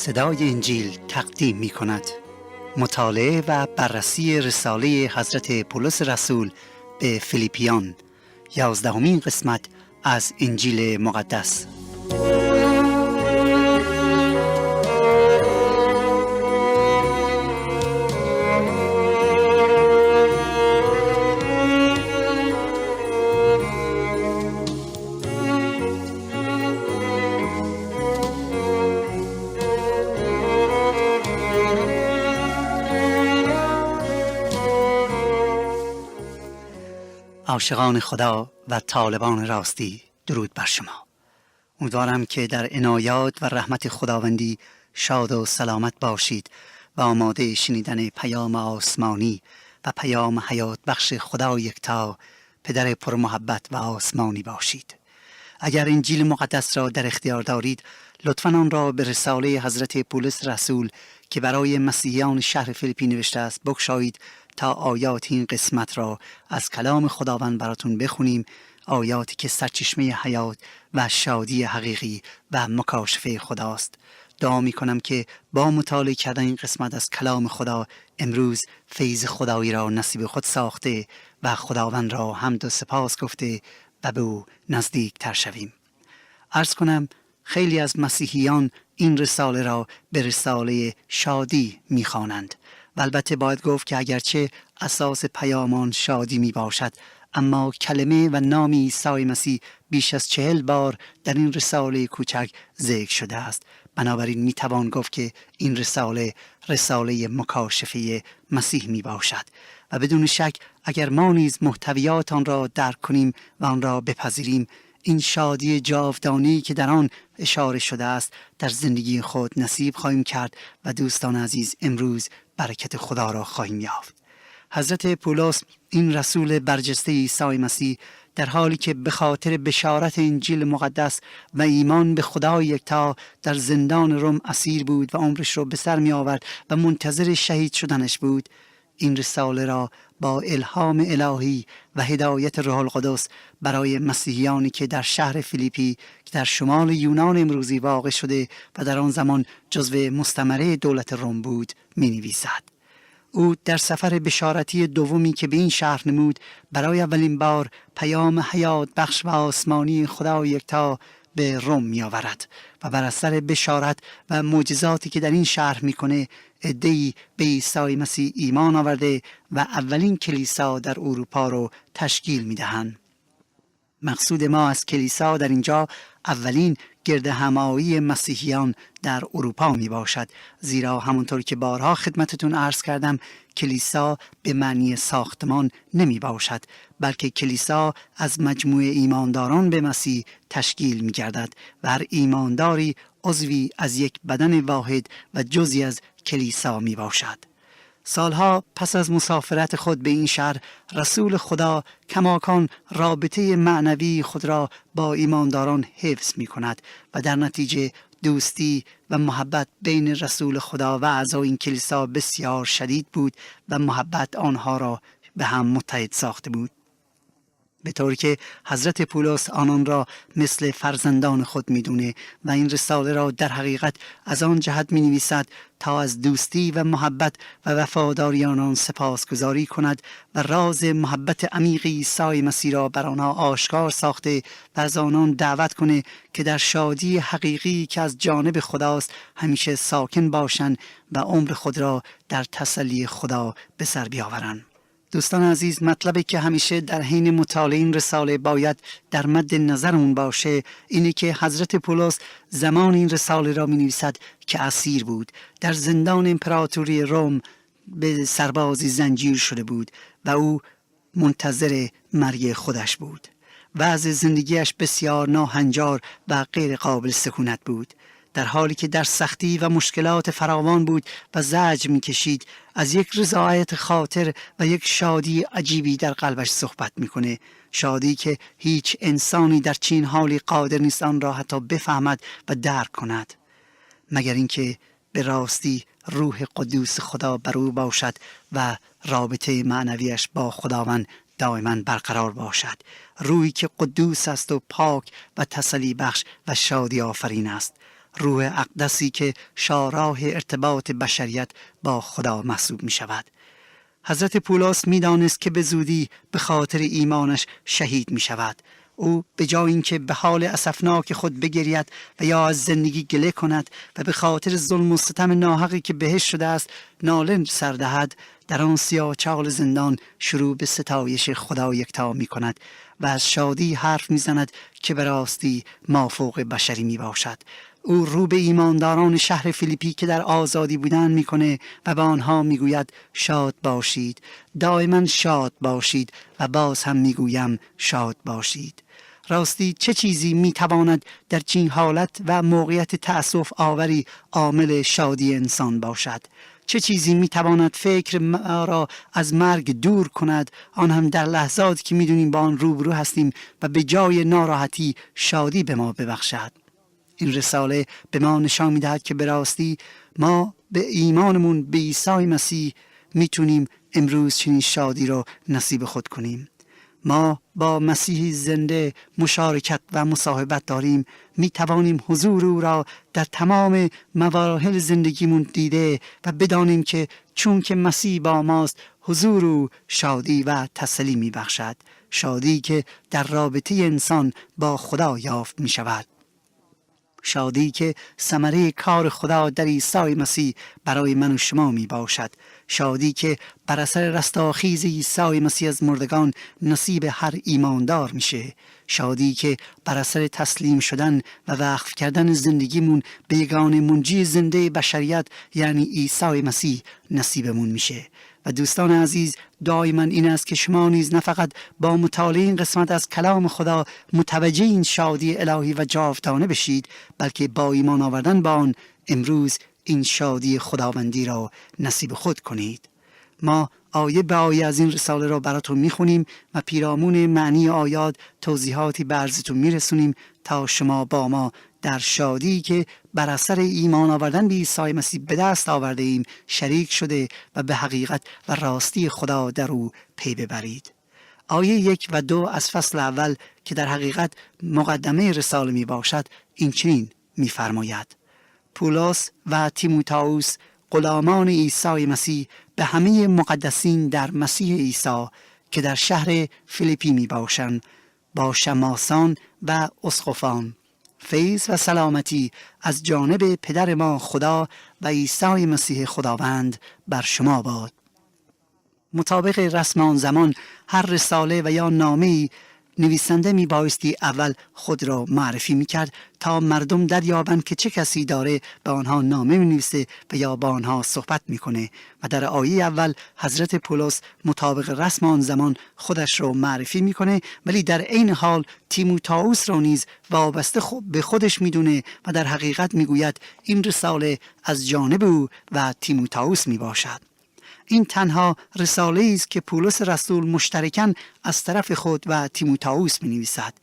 صدای انجیل تقدیم می کند. مطالعه و بررسی رساله حضرت پولس رسول به فیلیپیان، 11مین قسمت از انجیل مقدس. عاشقان خدا و طالبان راستی، درود بر شما. امیدوارم که در عنایات و رحمت خداوندی شاد و سلامت باشید و آماده شنیدن پیام آسمانی و پیام حیات بخش خدا یکتا، پدر پرمحبت و آسمانی باشید. اگر انجیل مقدس را در اختیار دارید، لطفاً آن را به رساله حضرت پولس رسول که برای مسیحیان شهر فیلیپی نوشته است بگشایید تا آیات این قسمت را از کلام خداوند براتون بخونیم، آیاتی که سرچشمه حیات و شادی حقیقی و مکاشفه خداست. دعا می کنم که با مطالعه کردن این قسمت از کلام خدا امروز فیض خدایی را نصیب خود ساخته و خداوند را حمد و سپاس گفته و به او نزدیک تر شویم. عرض کنم خیلی از مسیحیان این رساله را به رساله شادی می خوانند و البته باید گفت که اگرچه اساس پیامان شادی می باشد، اما کلمه و نام عیسی مسیح بیش از 40 بار در این رساله کوچک ذکر شده است. بنابراین می توان گفت که این رساله مکاشفه مسیح می باشد و بدون شک اگر ما نیز محتویات آن را درک کنیم و آن را بپذیریم، این شادی جاودانی که در آن اشاره شده است در زندگی خود نصیب خواهیم کرد و دوستان عزیز امروز برکت خدا را خواهیم یافت. حضرت پولس این رسول برجسته عیسی مسیح در حالی که به خاطر بشارت انجیل مقدس و ایمان به خدای یکتا در زندان روم اسیر بود و عمرش را به سر می آورد و منتظر شهید شدنش بود، این رساله را با الهام الهی و هدایت روح القدس برای مسیحیانی که در شهر فیلیپی که در شمال یونان امروزی واقع شده و در آن زمان جزو مستعمره دولت روم بود می نویسد. او در سفر بشارتی دومی که به این شهر نمود برای اولین بار پیام حیات بخش و آسمانی خدای یکتا به روم می آورد و بر اثر بشارت و معجزاتی که در این شهر میکنه عده‌ای به عیسی مسیح ایمان آورده و اولین کلیسا در اروپا رو تشکیل میدهند. مقصود ما از کلیسا در اینجا اولین گرد همایی مسیحیان در اروپا می باشد، زیرا همونطور که بارها خدمتتون عرض کردم کلیسا به معنی ساختمان نمی باشد، بلکه کلیسا از مجموعه ایمانداران به مسیح تشکیل می گردد و هر ایمانداری عضوی از یک بدن واحد و جزئی از کلیسا می باشد. سالها پس از مسافرت خود به این شهر، رسول خدا کماکان رابطه معنوی خود را با ایمانداران حفظ می کند و در نتیجه دوستی و محبت بین رسول خدا و اعضای این کلیسا بسیار شدید بود و محبت آنها را به هم متحد ساخته بود، به طوری که حضرت پولس آنان را مثل فرزندان خود می‌دونه و این رساله را در حقیقت از آن جهت می‌نویسد تا از دوستی و محبت و وفاداری آنان سپاسگزاری کند و راز محبت عمیق عیسی مسیح را بر آنها آشکار ساخته و از آنان دعوت کنه که در شادی حقیقی که از جانب خداست همیشه ساکن باشند و عمر خود را در تسلی خدا به سر بیاورند. دوستان عزیز، مطلبی که همیشه در حین مطالعه این رساله باید در مد نظرمون باشه اینه که حضرت پولس زمان این رساله را می نویسد که اسیر بود، در زندان امپراتوری روم به سربازی زنجیر شده بود و او منتظر مرگ خودش بود. وضع زندگیش بسیار ناهنجار و غیر قابل سکونت بود. در حالی که در سختی و مشکلات فراوان بود و زجر می‌کشید، از یک رضایت خاطر و یک شادی عجیبی در قلبش صحبت می‌کنه، شادی که هیچ انسانی در چنین حالی قادر نیست آن را حتی بفهمد و درک کند، مگر اینکه به راستی روح قدوس خدا بر او باشد و رابطه معنویش با خداوند دائما برقرار باشد. روحی که قدوس است و پاک و تسلی بخش و شادی آفرین است. روح اقدسی که شاهراه ارتباط بشریت با خدا محسوب می شود. حضرت پولس می دانست که به زودی به خاطر ایمانش شهید می شود. او به جای اینکه به حال اسفناک خود بگرید و یا از زندگی گله کند و به خاطر ظلم و ستم ناحقی که بهش شده است ناله سر دهد، در آن سیاه چال زندان شروع به ستایش خدا یکتا می کند و از شادی حرف می زند که به راستی مافوق بشری می باشد. او رو به ایمانداران شهر فیلیپی که در آزادی بودن میکنه و به آنها میگوید شاد باشید، دائما شاد باشید و باز هم میگویم شاد باشید. راستی چه چیزی میتواند در چنین حالت و موقعیت تأسف آوری عامل شادی انسان باشد؟ چه چیزی میتواند فکر ما را از مرگ دور کند، آن هم در لحظاتی که میدونیم با آن روبرو هستیم و به جای ناراحتی شادی به ما ببخشد؟ این رساله به ما نشان میدهد که به راستی ما به ایمانمون به عیسی مسیح میتونیم امروز چنین شادی رو نصیب خود کنیم. ما با مسیح زنده مشارکت و مصاحبت داریم، میتوانیم حضور او را در تمام مراحل زندگیمون دیده و بدانیم که چون که مسیح با ماست حضور او شادی و تسلی میبخشد، شادی که در رابطه انسان با خدا یافت میشود، شادی که ثمره کار خدا در عیسی مسیح برای من و شما می باشد، شادی که بر اثر رستاخیز عیسی مسیح از مردگان نصیب هر ایماندار میشه، شادی که بر اثر تسلیم شدن و وقف کردن زندگیمون به یگانه منجی زنده بشریت یعنی عیسی مسیح نصیبمون میشه. و دوستان عزیز، دائما این است که شما نیز نه فقط با مطالعه این قسمت از کلام خدا متوجه این شادی الهی و جاودانه بشید، بلکه با ایمان آوردن با آن امروز این شادی خداوندی را نصیب خود کنید. ما آیه به آیه از این رساله را براتون میخونیم و پیرامون معنی آیات توضیحاتی برزتون میرسونیم تا شما با ما در شادی که بر اثر ایمان آوردن به عیسی مسیح به دست آورده ایم شریک شده و به حقیقت و راستی خدا در او پی ببرید. آیه 1 و 2 از فصل اول که در حقیقت مقدمه رساله می باشد این چنین می فرماید: پولس و تیموتائوس غلامان عیسی مسیح به همه مقدسین در مسیح عیسی که در شهر فیلیپی می باشند با شماسان و اسقفان، فیض و سلامتی از جانب پدر ما خدا و عیسی مسیح خداوند بر شما باد. مطابق رسم آن زمان هر رساله و یا نامه‌ای نویسنده می بایستی اول خود را معرفی می کرد تا مردم دریابند که چه کسی داره به آنها نامه می نویسه و یا با آنها صحبت می کنه. و در آیه اول حضرت پولس مطابق رسم آن زمان خودش را معرفی می کنه، ولی در عین حال تیموتائوس را نیز وابسته به خودش می دونه و در حقیقت می گوید این رساله از جانب او و تیموتائوس می باشد. این تنها رساله است که پولس رسول مشترکاً از طرف خود و تیموتائوس می نویسد.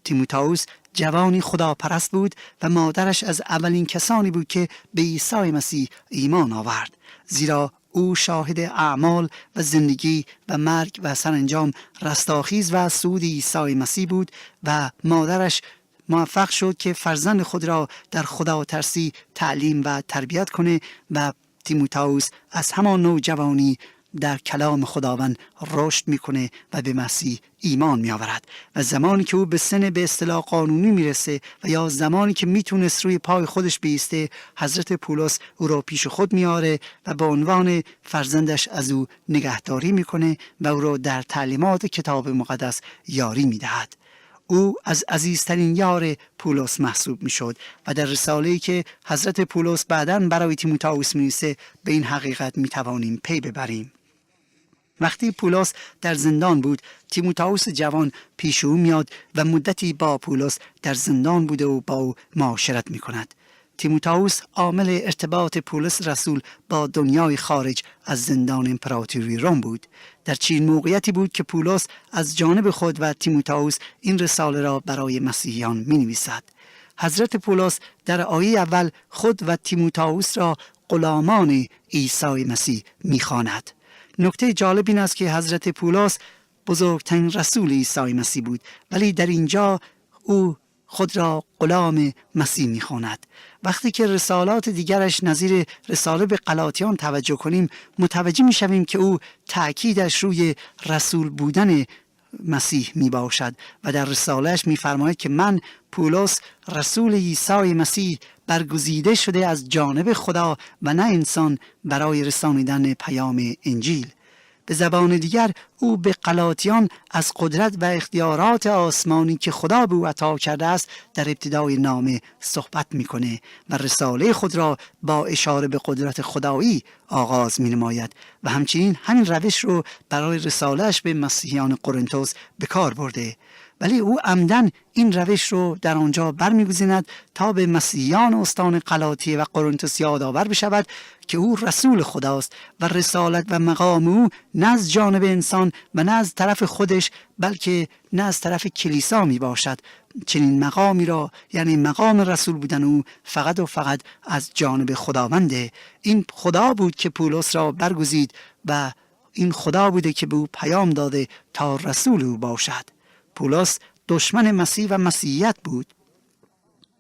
تیموتائوس جوانی خداپرست بود و مادرش از اولین کسانی بود که به عیسی مسیح ایمان آورد، زیرا او شاهد اعمال و زندگی و مرگ و سرانجام رستاخیز و صعود عیسی مسیح بود و مادرش موفق شد که فرزند خود را در خدا ترسی تعلیم و تربیت کنه و تیموتائوس از همان نوجوانی در کلام خداوند رشد میکنه و به مسیح ایمان میآورد و زمانی که او به سن به اصطلاح قانونی میرسه و یا زمانی که میتونست روی پای خودش بیسته، حضرت پولس او را پیش خود میاره و به عنوان فرزندش از او نگهداری میکنه و او را در تعلیمات کتاب مقدس یاری میدهد. او از عزیزترین یار پولس محسوب میشد و در رساله‌ای که حضرت پولس بعداً برای تیموتائوس می‌نویسه به این حقیقت میتوانیم پی ببریم. وقتی پولس در زندان بود، تیموتائوس جوان پیش او میاد و مدتی با پولس در زندان بوده و با او معاشرت میکند. تیموتائوس عامل ارتباط پولس رسول با دنیای خارج از زندان امپراتوری روم بود. در چنین موقعیتی بود که پولس از جانب خود و تیموتائوس این رساله را برای مسیحیان می نویسد. حضرت پولس در آیه اول خود و تیموتائوس را غلامان عیسی مسیح می خواند. نکته جالب این است که حضرت پولس بزرگترین رسول عیسی مسیح بود، ولی در اینجا او خود را غلام مسیح می‌خواند. وقتی که رسالات دیگرش نظیر رساله به غلاطیان توجه کنیم، متوجه می‌شویم که او تأکیدش روی رسول بودن مسیح می باشد و در رسالهش می فرماید که من پولس رسول عیسی مسیح برگزیده شده از جانب خدا و نه انسان برای رسانیدن پیام انجیل. به زبان دیگر او به غلاطیان از قدرت و اختیارات آسمانی که خدا به او عطا کرده است در ابتدای نامه صحبت میکنه و رساله خود را با اشاره به قدرت خدایی آغاز می نماید و همچنین همین روش رو برای رسالهش به مسیحیان قرنتوس به کار برده. ولی او عمدن این روش رو در آنجا برمیگزیند تا به مسیحیان استان غلاطیه و قرنتوس یادآور بشود که او رسول خداست و رسالت و مقام او نه از جانب انسان و نه از طرف خودش بلکه نه از طرف کلیسا می باشد. چنین مقامی را یعنی مقام رسول بودن او فقط و فقط از جانب خداونده. این خدا بود که پولس را برگزید و این خدا بوده که به او پیام داده تا رسول او باشد. پولس دشمن مسیح و مسیحیت بود.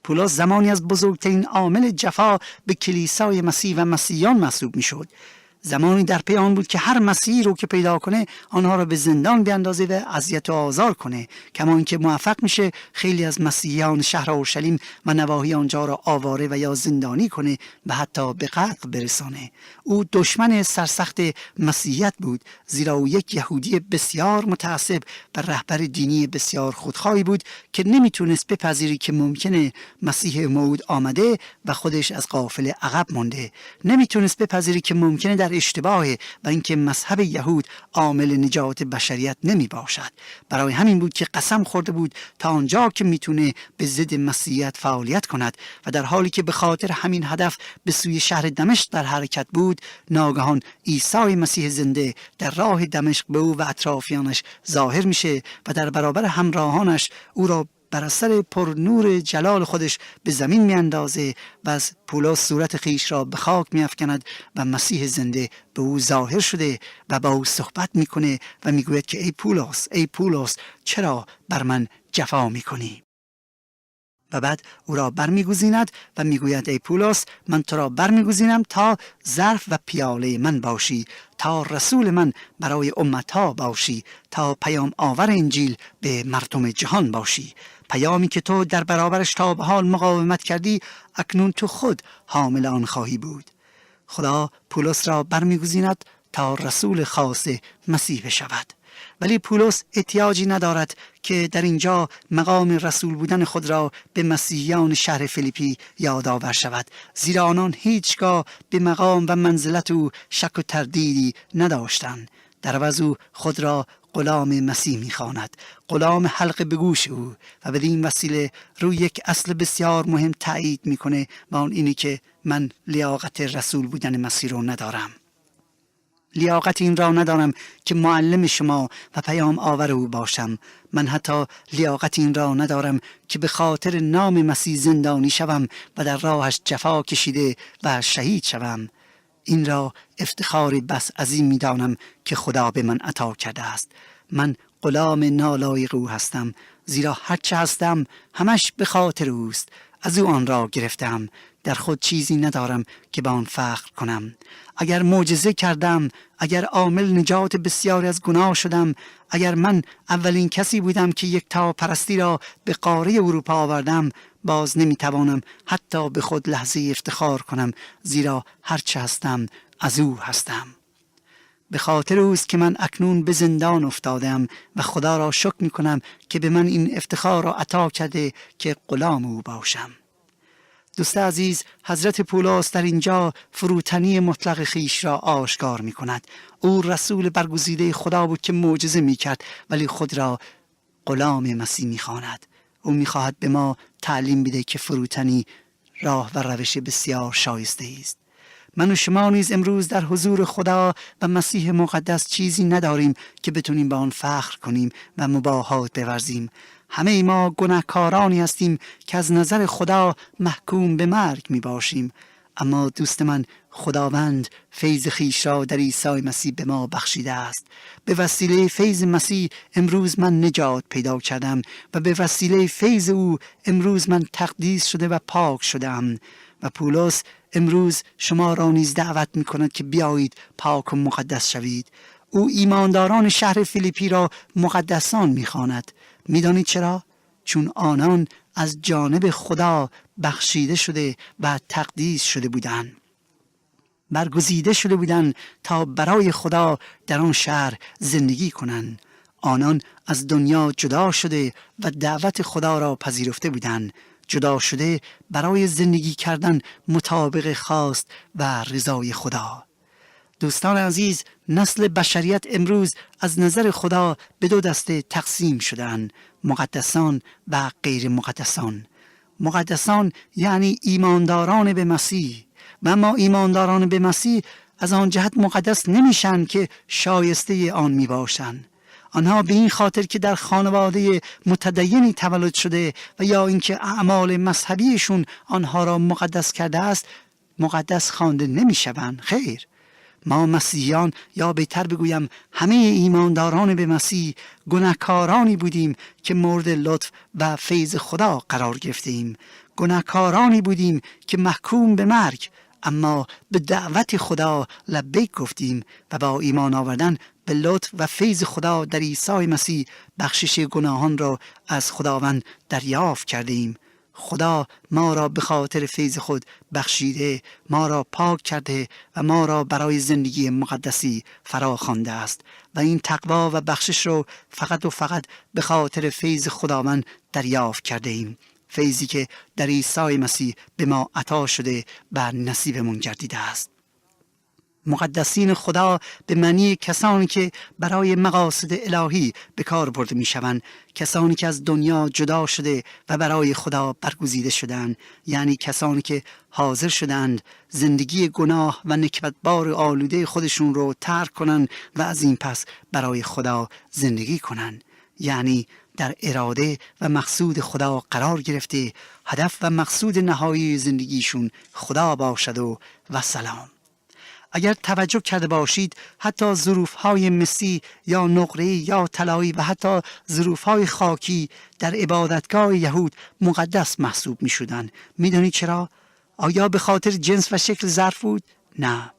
پولس زمانی از بزرگترین عامل جفا به کلیسای مسیح و مسیحیان محسوب می شد. زمانی در پی آن بود که هر مسیحی رو که پیدا کنه آنها را به زندان بیاندازه و اذیت و آزار کنه، کما اینکه موفق میشه خیلی از مسیحیان شهر اورشلیم و نواحی آنجا را آواره و یا زندانی کنه و حتی به قتل برسانه. او دشمن سرسخت مسیحیت بود، زیرا او یک یهودی بسیار متعصب و رهبر دینی بسیار خودخواهی بود که نمیتونست بپذیری که ممکنه مسیح موعود آمده و خودش از قافله عقب مونده. نمیتونست بپذیری که ممکنه در اشتباهه و اینکه مذهب یهود عامل نجات بشریت نمی باشد. برای همین بود که قسم خورده بود تا آنجا که میتونه به ضد مسیحیت فعالیت کند و در حالی که به خاطر همین هدف به سوی شهر دمشق در حرکت بود، ناگهان عیسی مسیح زنده در راه دمشق به او و اطرافیانش ظاهر میشه و در برابر همراهانش او را بر اثر پر نور جلال خودش به زمین می اندازه و از پولس صورت خیش را به خاک می افکند و مسیح زنده به او ظاهر شده و با او صحبت می کنه و می گوید که ای پولس چرا بر من جفا می کنی؟ و بعد او را برمیگزیند و میگوید ای پولس من تو را برمیگزینم تا ظرف و پیاله من باشی، تا رسول من برای امتها باشی، تا پیام آور انجیل به مردم جهان باشی. پیامی که تو در برابرش تا به حال مقاومت کردی اکنون تو خود حامل آن خواهی بود. خدا پولس را برمیگزیند تا رسول خاص مسیح بشود. ولی پولس احتیاجی ندارد که در اینجا مقام رسول بودن خود را به مسیحیان شهر فیلیپی یادآور شود، زیرا آنان هیچگاه به مقام و منزلت او شک و تردیدی نداشتند. در عوض او خود را غلام مسیح می‌خواند، غلام حلقه به گوش او، و بدین وسیله روی یک اصل بسیار مهم تأیید میکنه و آن اینی که من لیاقت رسول بودن مسیح رو ندارم. لیاقت این را ندارم که معلم شما و پیام آور او باشم. من حتی لیاقت این را ندارم که به خاطر نام مسیح زندانی شوم و در راهش جفا کشیده و شهید شوم. این را افتخار بس عظیم می دانم که خدا به من عطا کرده است. من غلام نالایق او هستم، زیرا هرچه هستم همش به خاطر اوست. از او آن را گرفتم، در خود چیزی ندارم که به آن فخر کنم. اگر معجزه کردم، اگر عامل نجات بسیاری از گناه شدم، اگر من اولین کسی بودم که یکتا پرستی را به قاره اروپا آوردم، باز نمیتوانم حتی به خود لحظه افتخار کنم، زیرا هرچه هستم از او هستم. به خاطر اوست که من اکنون به زندان افتادم و خدا را شکر میکنم که به من این افتخار را عطا کرده که غلام او باشم. دوست عزیز، حضرت پولس در اینجا فروتنی مطلق خیش را آشکار می کند. او رسول برگزیده خدا بود که معجزه می کرد، ولی خود را غلام مسیح می خواند. او می خواهد به ما تعلیم بده که فروتنی راه و روش بسیار شایسته است. من و شما نیز امروز در حضور خدا و مسیح مقدس چیزی نداریم که بتونیم به آن فخر کنیم و مباهات بورزیم. همه ما گناهکارانی هستیم که از نظر خدا محکوم به مرگ می باشیم. اما دوست من، خداوند فیض خویش را در عیسی مسیح به ما بخشیده است. به وسیله فیض مسیح امروز من نجات پیدا کردم و به وسیله فیض او امروز من تقدیس شده و پاک شدم. و پولس امروز شما را نیز دعوت می کند که بیایید پاک و مقدس شوید. او ایمانداران شهر فیلیپی را مقدسان می خواند. می دانید چرا؟ چون آنان از جانب خدا بخشیده شده و تقدیس شده بودند. برگزیده شده بودند تا برای خدا در آن شهر زندگی کنند. آنان از دنیا جدا شده و دعوت خدا را پذیرفته بودند. جدا شده برای زندگی کردن مطابق خواست و رضای خدا. دوستان عزیز، نسل بشریت امروز از نظر خدا به دو دسته تقسیم شدند: مقدسان و غیر مقدسان. مقدسان یعنی ایمانداران به مسیح، و اما ایمانداران به مسیح از آن جهت مقدس نمیشن که شایسته آن می باشند. آنها به این خاطر که در خانواده متدینی تولد شده و یا اینکه اعمال مذهبیشون آنها را مقدس کرده است، مقدس خوانده نمیشوند. خیر، ما مسیحیان، یا بهتر بگویم همه ایمانداران به مسیح، گناهکارانی بودیم که مورد لطف و فیض خدا قرار گرفتیم. گناهکارانی بودیم که محکوم به مرگ، اما به دعوت خدا لبیک گفتیم و با ایمان آوردن به لطف و فیض خدا در عیسی مسیح بخشش گناهان را از خداوند دریافت کردیم. خدا ما را به خاطر فیض خود بخشیده، ما را پاک کرده و ما را برای زندگی مقدسی فرا خوانده است و این تقوا و بخشش را فقط و فقط به خاطر فیض خداوند دریافت کرده ایم. فیضی که در عیسی مسیح به ما عطا شده و نصیبمون گردیده است. مقدسین خدا به معنی کسانی که برای مقاصد الهی به کار برده می شوند، کسانی که از دنیا جدا شده و برای خدا برگزیده شدند، یعنی کسانی که حاضر شدند زندگی گناه و نکبتبار آلوده خودشون رو ترک کنند و از این پس برای خدا زندگی کنند، یعنی در اراده و مقصود خدا قرار گرفته، هدف و مقصود نهایی زندگیشون خدا باشد و سلام. اگر توجه کرده باشید، حتی ظروف‌های مسی یا نقره‌ای یا طلایی و حتی ظروف‌های خاکی در عبادتگاه یهود مقدس محسوب می‌شدند. می‌دونید چرا؟ آیا به خاطر جنس و شکل ظرف بود؟ نه،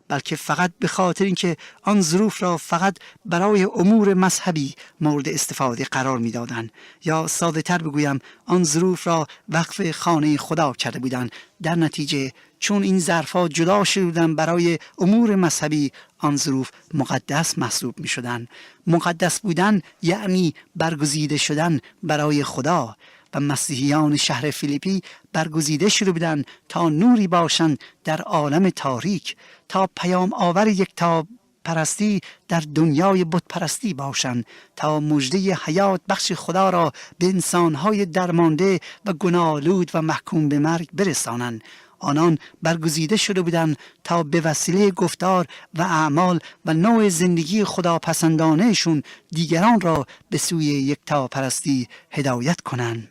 بلکه فقط به خاطر اینکه آن ظروف را فقط برای امور مذهبی مورد استفاده قرار می‌دادند، یا ساده تر بگویم آن ظروف را وقف خانه خدا کرده بودند. در نتیجه چون این ظرف‌ها جدا شده بودند برای امور مذهبی، آن ظروف مقدس محسوب می‌شدند. مقدس بودن یعنی برگزیده شدن برای خدا، و مسیحیان شهر فیلیپی برگزیده شده بودند تا نوری باشند در عالم تاریک، تا پیام آور یکتا پرستی در دنیای بت پرستی باشند، تا مژده حیات بخش خدا را به انسانهای درمانده و گناه‌آلود و محکوم به مرگ برسانند. آنان برگزیده شده بودند تا به وسیله گفتار و اعمال و نوع زندگی خداپسندانه‌شون دیگران را به سوی یکتا پرستی هدایت کنند.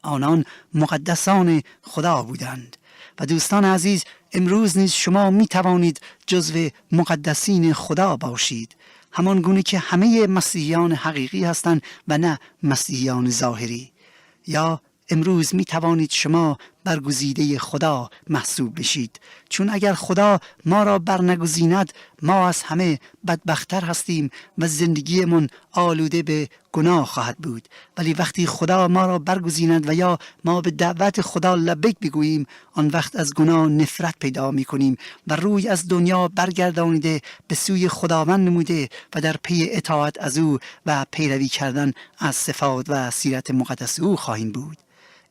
آنان مقدسان خدا بودند. و دوستان عزیز، امروز نیز شما می توانید جزو مقدسین خدا باشید، همان گونه که همه مسیحیان حقیقی هستند و نه مسیحیان ظاهری. یا امروز می توانید شما برگزیده خدا محسوب بشید، چون اگر خدا ما را برنگزیند، ما از همه بدبختر هستیم و زندگیمون آلوده به گناه خواهد بود. ولی وقتی خدا ما را برگزیند و یا ما به دعوت خدا لبیک بگوییم، آن وقت از گناه نفرت پیدا می کنیم و روی از دنیا برگردانیده به سوی خداوند نموده و در پی اطاعت از او و پیروی کردن از صفات و سیرت مقدس او خواهیم بود.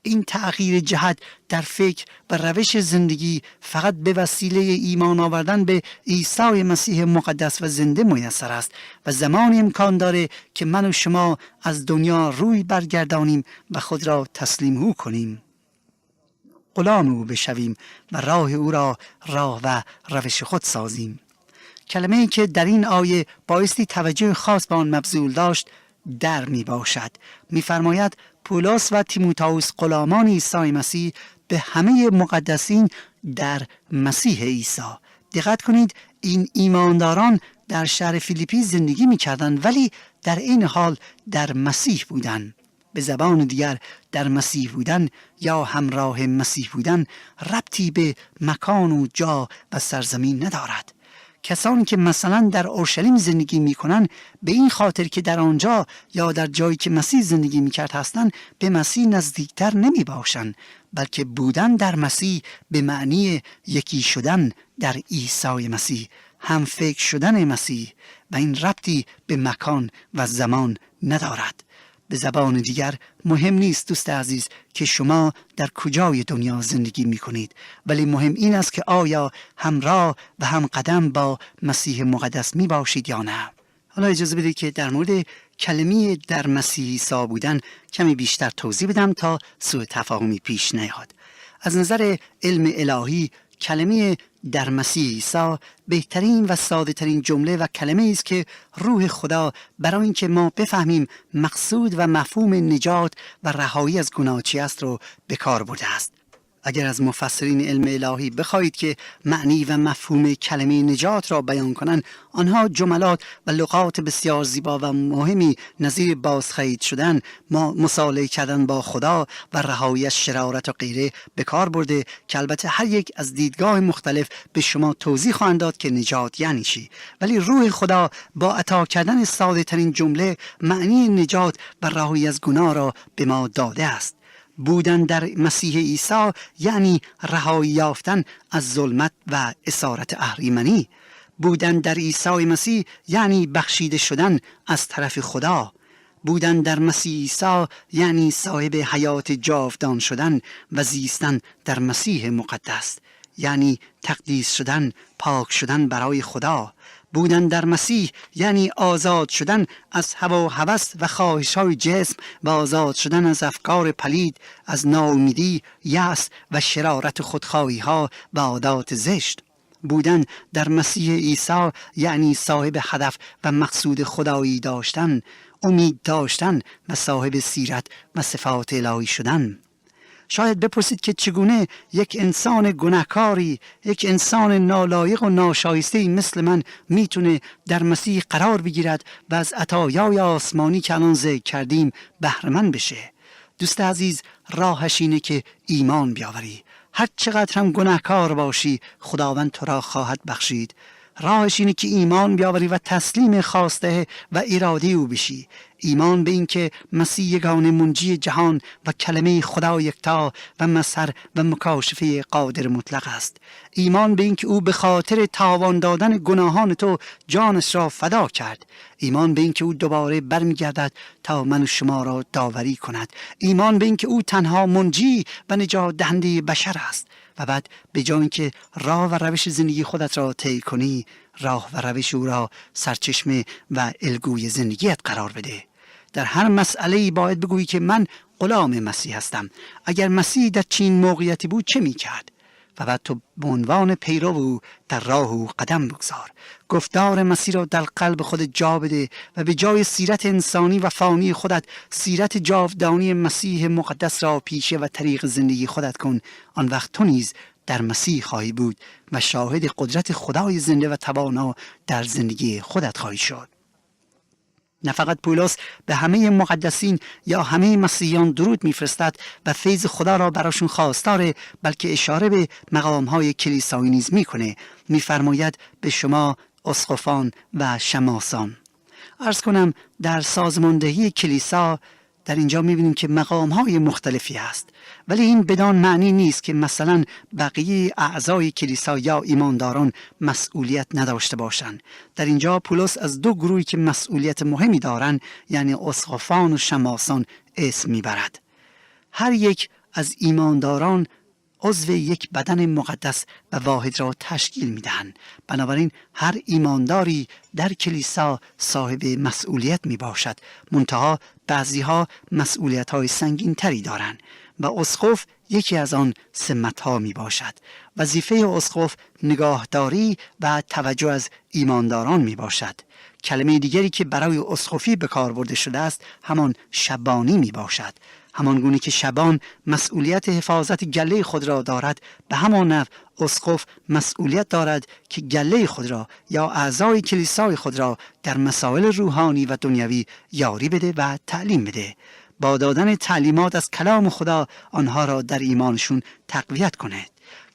این تغییر جهت در فکر و روش زندگی فقط به وسیله ایمان آوردن به عیسی مسیح مقدس و زنده میسر است و زمانی امکان داره که من و شما از دنیا روی برگردانیم و خود را تسلیم او کنیم، غلام او بشویم و راه او را راه و روش خود سازیم. کلمه‌ای که در این آیه بایستی توجه خاص به آن مبذول داشت، در می باشد. می فرماید پولس و تیموتائوس غلامان عیسی مسیح به همه مقدسین در مسیح عیسی. دقت کنید، این ایمانداران در شهر فیلیپی زندگی می‌کردند ولی در این حال در مسیح بودند. به زبان دیگر در مسیح بودن یا همراه مسیح بودن ربطی به مکان و جا و سرزمین ندارد. کسانی که مثلا در اورشلیم زندگی میکنن به این خاطر که در آنجا یا در جایی که مسیح زندگی میکرد هستند به مسیح نزدیکتر نمی باشند، بلکه بودن در مسیح به معنی یکی شدن در عیسی مسیح، هم فکر شدن مسیح، و این ربطی به مکان و زمان ندارد. به زبان دیگر مهم نیست دوست عزیز که شما در کجای دنیا زندگی می کنید، ولی مهم این است که آیا همراه و هم قدم با مسیح مقدس می باشید یا نه. حالا اجازه بدید که در مورد کلمه در مسیح عیسی بودن کمی بیشتر توضیح بدم تا سوء تفاهمی پیش نیاد. از نظر علم الهی کلمه در مسیح عیسی بهترین و ساده ترین جمله و کلمه است که روح خدا برای اینکه ما بفهمیم مقصود و مفهوم نجات و رهایی از گناه چی است رو به کار برده است. اگر از مفسرین علم الهی بخواهید که معنی و مفهوم کلمه نجات را بیان کنند، آنها جملات و لغات بسیار زیبا و مهمی نظیر بازخرید شدن، مصالحه کردن با خدا و رهایی از شرارت و غیره به کار برده که البته هر یک از دیدگاه مختلف به شما توضیح خواهند داد که نجات یعنی چی. ولی روح خدا با عطا کردن ساده ترین جمله معنی نجات و رهایی از گناه را به ما داده است. بودن در مسیح عیسی یعنی رهایی یافتن از ظلمت و اسارت اهریمنی. بودن در عیسی مسیح یعنی بخشیده شدن از طرف خدا. بودن در مسیح عیسی یعنی صاحب حیات جاودان شدن و زیستن در مسیح مقدس، یعنی تقدیس شدن، پاک شدن برای خدا. بودن در مسیح یعنی آزاد شدن از هوا و هوس و خواهش‌های جسم و آزاد شدن از افکار پلید، از ناامیدی، یأس و شرارت خودخواهی‌ها و عادات زشت. بودن در مسیح عیسی یعنی صاحب هدف و مقصود خدایی داشتن، امید داشتن و صاحب سیرت و صفات الهی شدن. شاید بپرسید که چگونه یک انسان گناهکاری، یک انسان نالایق و ناشایسته مثل من میتونه در مسیح قرار بگیرد و از عطایای آسمانی که الان ذکر کردیم بهره مند بشه؟ دوست عزیز، راهش اینه که ایمان بیاوری. هر چقدر هم گناهکار باشی خداوند تو را خواهد بخشید. راهش اینه که ایمان بیاوری و تسلیم خواسته و اراده او بشی. ایمان به این که مسیح یگانه منجی جهان و کلمه خدا یکتا و مظهر و مکاشفه قادر مطلق است. ایمان به این که او به خاطر تاوان دادن گناهان تو جانش را فدا کرد. ایمان به این که او دوباره برمیگردد تا من و شما را داوری کند. ایمان به این که او تنها منجی و نجات دهنده بشر است. و بعد به جای اینکه راه و روش زندگی خودت را طی کنی، راه و روش او را سرچشمه و الگوی زندگیت قرار بده. در هر مسئله‌ای باید بگویی که من غلام مسیح هستم. اگر مسیح در چنین موقعیتی بود چه می‌کرد؟ و بعد تو به عنوان پیرو او در راه او قدم بگذار. گفتار مسیح را در قلب خودت جا بده و به جای سیرت انسانی و فانی خودت سیرت جاودانی مسیح مقدس را پیشه و طریق زندگی خودت کن. آن وقت تو نیز در مسیح خواهی بود و شاهد قدرت خدای زنده و توانا در زندگی خودت خواهی شد. نه فقط پولس به همه مقدسین یا همه مسیحیان درود میفرستد و فیض خدا را براشون خواستاره، بلکه اشاره به مقام‌های کلیسایی نیز میکنه. میفرماید به شما اسقفان و شماسان. عرض کنم در سازماندهی کلیسا در اینجا میبینیم که مقام‌های مختلفی هست، ولی این بدان معنی نیست که مثلا بقیه اعضای کلیسا یا ایمانداران مسئولیت نداشته باشند. در اینجا پولس از دو گروهی که مسئولیت مهمی دارند، یعنی اسقفان و شماسان، اسم میبرد. هر یک از ایمانداران عضو یک بدن مقدس و واحد را تشکیل میدهند. بنابراین هر ایمانداری در کلیسا صاحب مسئولیت می باشد. منتها بعضی ها مسئولیت های سنگین تری دارند و اسقف یکی از آن سمت ها می باشد. وظیفه اسقف نگاهداری و توجه از ایمانداران می باشد. کلمه دیگری که برای اسقفی به کار برده شده است همان شبانی می باشد. همان گونه که شبان مسئولیت حفاظت گله خود را دارد، به همان نحو اسقف مسئولیت دارد که گله خود را یا اعضای کلیسای خود را در مسائل روحانی و دنیوی یاری بده و تعلیم بده. با دادن تعلیمات از کلام خدا آنها را در ایمانشون تقویت کند.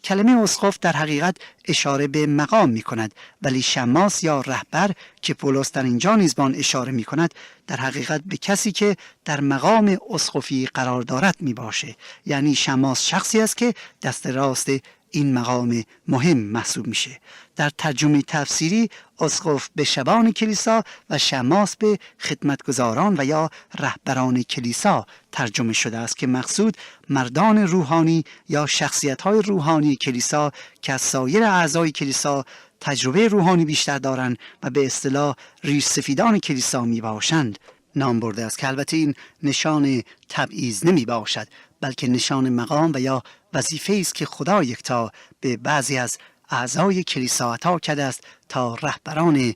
کلمه اسقف در حقیقت اشاره به مقام می کند، ولی شماس یا رهبر که پولس در اینجا نیز به آن اشاره می کند در حقیقت به کسی که در مقام اسقفی قرار دارد می باشه. یعنی شماس شخصی است که دست راست این مقام مهم محسوب میشه. در ترجمه تفسیری اسقف به شبان کلیسا و شماس به خدمتگزاران و یا رهبران کلیسا ترجمه شده است که مقصود مردان روحانی یا شخصیت‌های روحانی کلیسا که از سایر اعضای کلیسا تجربه روحانی بیشتر دارند و به اصطلاح ریش سفیدان کلیسا می باشند نام برده است، که البته این نشان تبعیض نمی باشد، بلکه نشان مقام و یا وظیفه است که خدا یکتا به بعضی از اعضای کلیسا عطا کرده است تا رهبران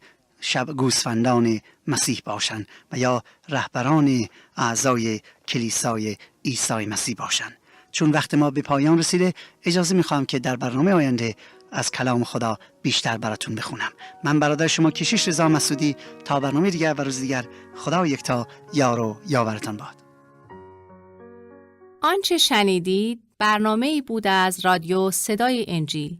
گوسفندان مسیح باشند و یا رهبران اعضای کلیسای عیسی مسیح باشند. چون وقت ما به پایان رسیده، اجازه میخوام که در برنامه آینده از کلام خدا بیشتر براتون بخونم. من برادر شما کشیش رضا مسعودی، تا برنامه دیگر و روز دیگر، خدا یکتا یار و یاورتان باد. آنچه شنیدید برنامه‌ای بود از رادیو صدای انجیل.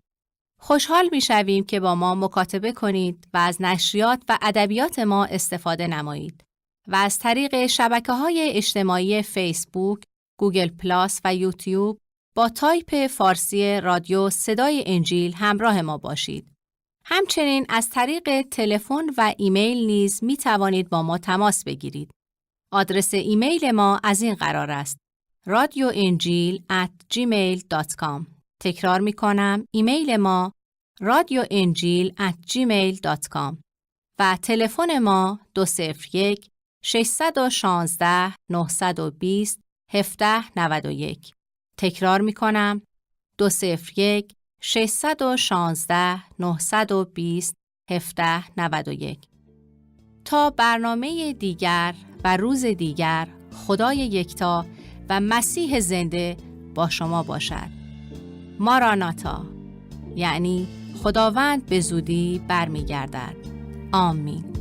خوشحال می‌شویم که با ما مکاتبه کنید و از نشریات و ادبیات ما استفاده نمایید و از طریق شبکه‌های اجتماعی فیسبوک، گوگل پلاس و یوتیوب با تایپ فارسی رادیو صدای انجیل همراه ما باشید. همچنین از طریق تلفن و ایمیل نیز می توانید با ما تماس بگیرید. آدرس ایمیل ما از این قرار است: radioenjil@gmail.com. تکرار می کنم، ایمیل ما radioenjil@gmail.com و تلفن ما 201 616 920 1791. تکرار می کنم، 201 616 920 1791. تا برنامه دیگر و روز دیگر، خدای یکتا و مسیح زنده با شما باشد. ماراناتا، یعنی خداوند به زودی برمیگردد. آمین.